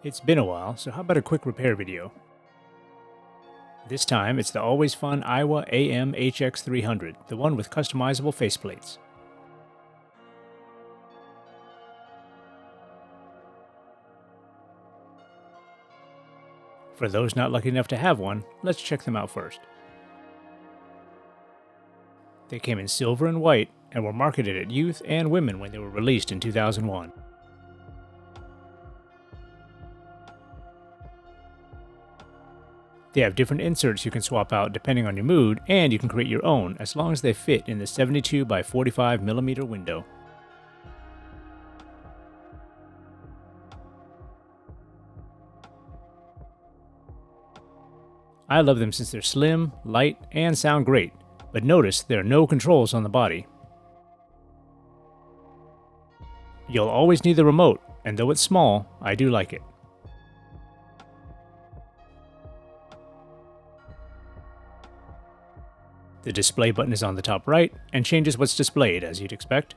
It's been a while, so how about a quick repair video? This time, it's the always fun Aiwa AM-HX300, the one with customizable faceplates. For those not lucky enough to have one, let's check them out first. They came in silver and white, and were marketed at youth and women when they were released in 2001. They have different inserts you can swap out depending on your mood, and you can create your own as long as they fit in the 72 by 45mm window. I love them since they're slim, light, and sound great, but notice there are no controls on the body. You'll always need the remote, and though it's small, I do like it. The display button is on the top right, and changes what's displayed as you'd expect.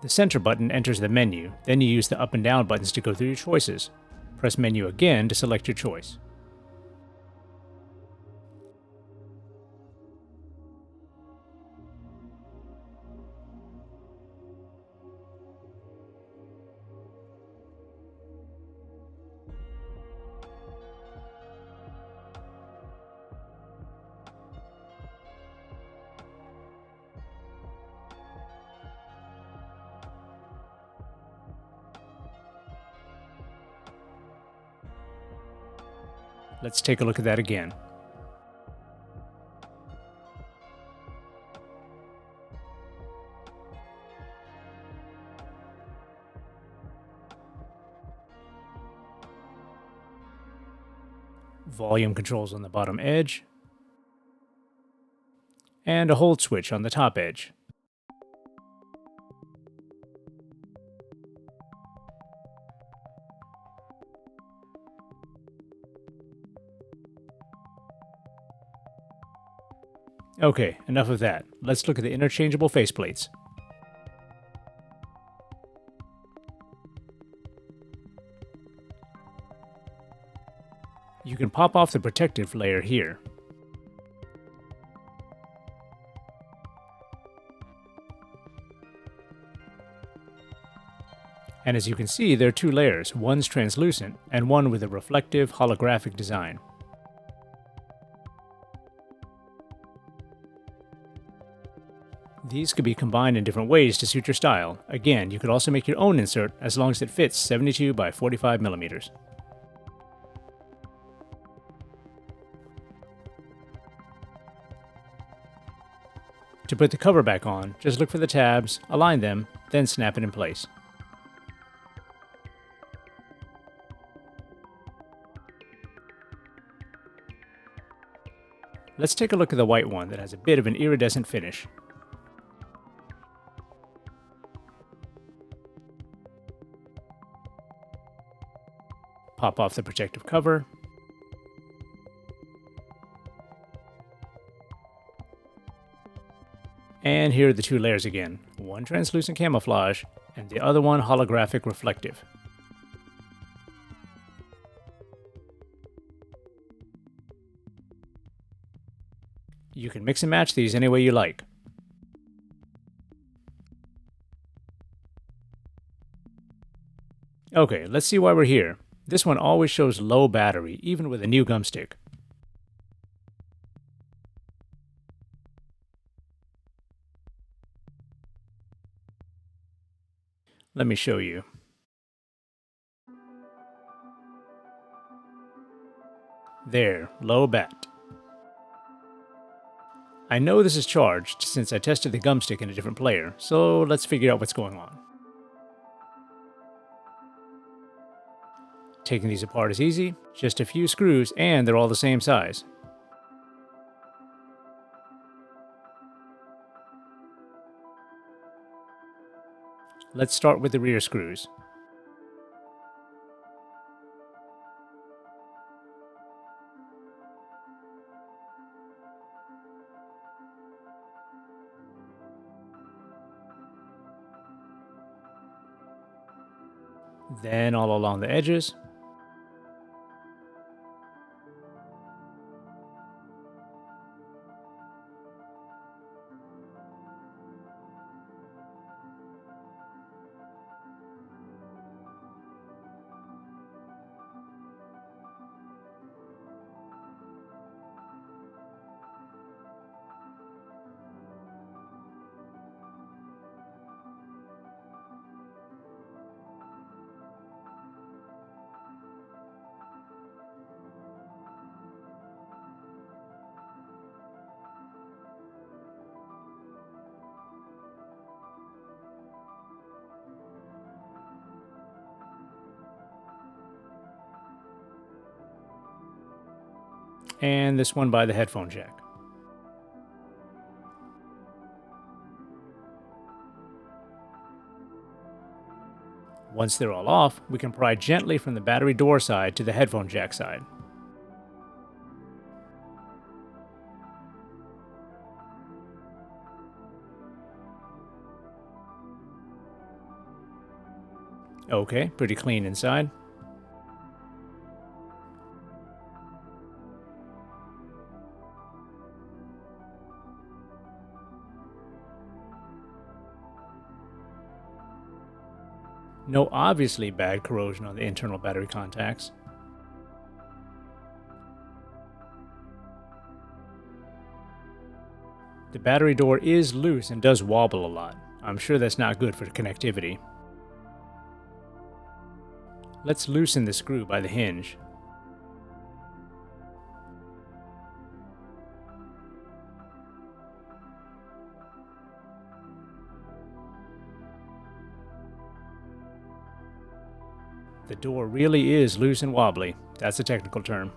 The center button enters the menu, then you use the up and down buttons to go through your choices. Press menu again to select your choice. Let's take a look at that again. Volume controls on the bottom edge, and a hold switch on the top edge. Okay, enough of that. Let's look at the interchangeable faceplates. You can pop off the protective layer here. And as you can see, there are two layers, one's translucent and one with a reflective holographic design. These could be combined in different ways to suit your style. Again, you could also make your own insert as long as it fits 72 by 45mm. To put the cover back on, just look for the tabs, align them, then snap it in place. Let's take a look at the white one that has a bit of an iridescent finish. Pop off the protective cover. And here are the two layers again, one translucent camouflage and the other one holographic reflective. You can mix and match these any way you like. Okay, let's see why we're here. This one always shows low battery, even with a new gumstick. Let me show you. There, low BATT. I know this is charged since I tested the gumstick in a different player, so let's figure out what's going on. Taking these apart is easy, just a few screws and they're all the same size. Let's start with the rear screws. Then all along the edges. And this one by the headphone jack. Once they're all off, we can pry gently from the battery door side to the headphone jack side. Okay, pretty clean inside. No obviously bad corrosion on the internal battery contacts. The battery door is loose and does wobble a lot. I'm sure that's not good for connectivity. Let's loosen the screw by the hinge. The door really is loose and wobbly. That's a technical term.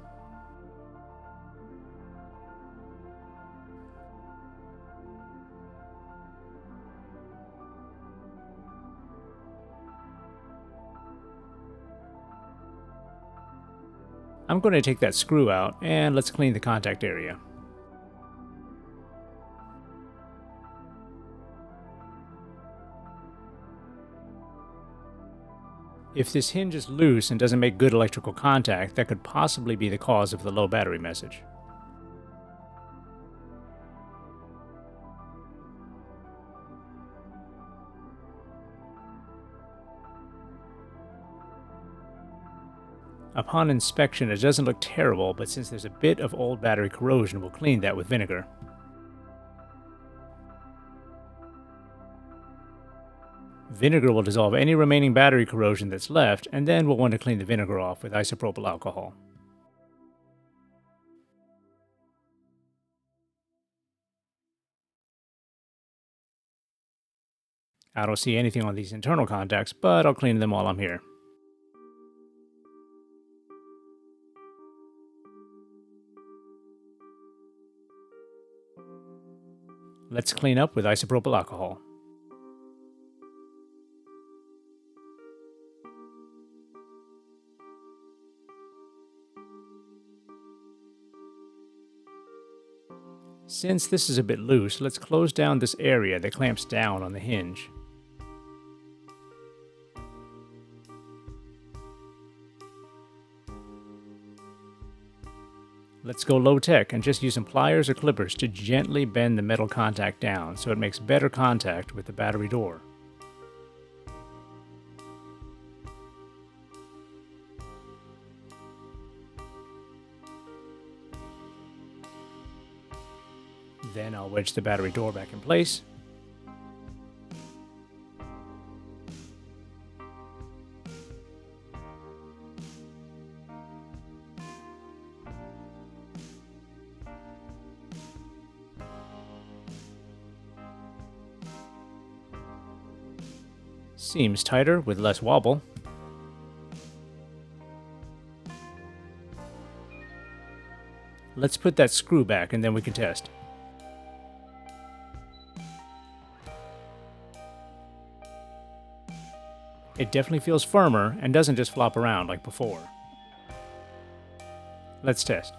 I'm going to take that screw out and let's clean the contact area. If this hinge is loose and doesn't make good electrical contact, that could possibly be the cause of the low battery message. Upon inspection, it doesn't look terrible, but since there's a bit of old battery corrosion, we'll clean that with vinegar. Vinegar will dissolve any remaining battery corrosion that's left, and then we'll want to clean the vinegar off with isopropyl alcohol. I don't see anything on these internal contacts, but I'll clean them while I'm here. Let's clean up with isopropyl alcohol. Since this is a bit loose, let's close down this area that clamps down on the hinge. Let's go low tech and just use some pliers or clippers to gently bend the metal contact down so it makes better contact with the battery door. Then I'll wedge the battery door back in place. Seems tighter with less wobble. Let's put that screw back and then we can test. It definitely feels firmer and doesn't just flop around like before. Let's test.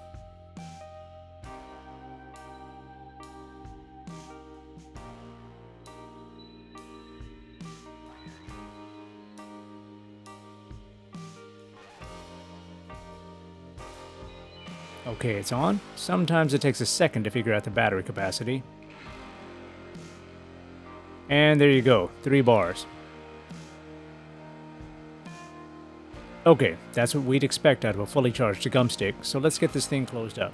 Okay, it's on. Sometimes it takes a second to figure out the battery capacity. And there you go, 3 bars. Okay, that's what we'd expect out of a fully charged gumstick, so let's get this thing closed up.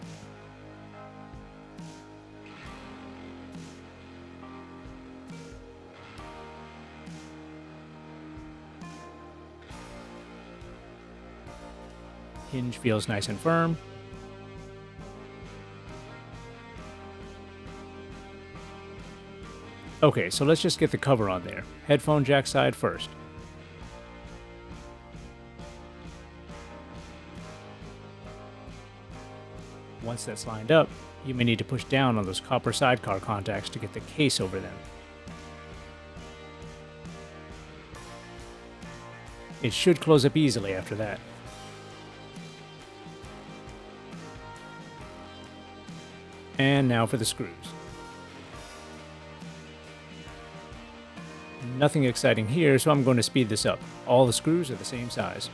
Hinge feels nice and firm. Okay, so let's just get the cover on there. Headphone jack side first. Once that's lined up, you may need to push down on those copper sidecar contacts to get the case over them. It should close up easily after that. And now for the screws. Nothing exciting here, so I'm going to speed this up. All the screws are the same size.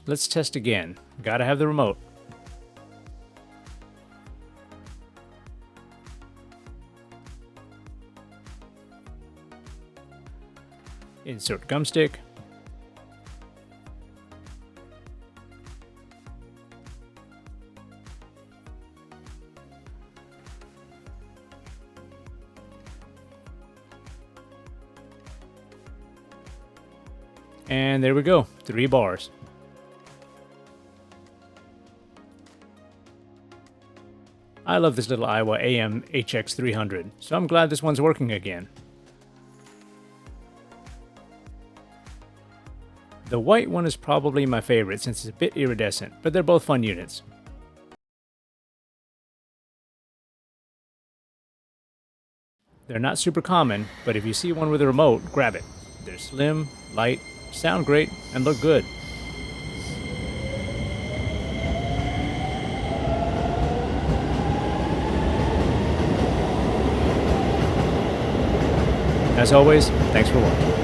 Let's test again. Gotta have the remote. Insert gumstick. And there we go, 3 bars. I love this little Aiwa AM-HX300, so I'm glad this one's working again. The white one is probably my favorite since it's a bit iridescent, but they're both fun units. They're not super common, but if you see one with a remote, grab it. They're slim, light, sound great, and look good. As always, thanks for watching.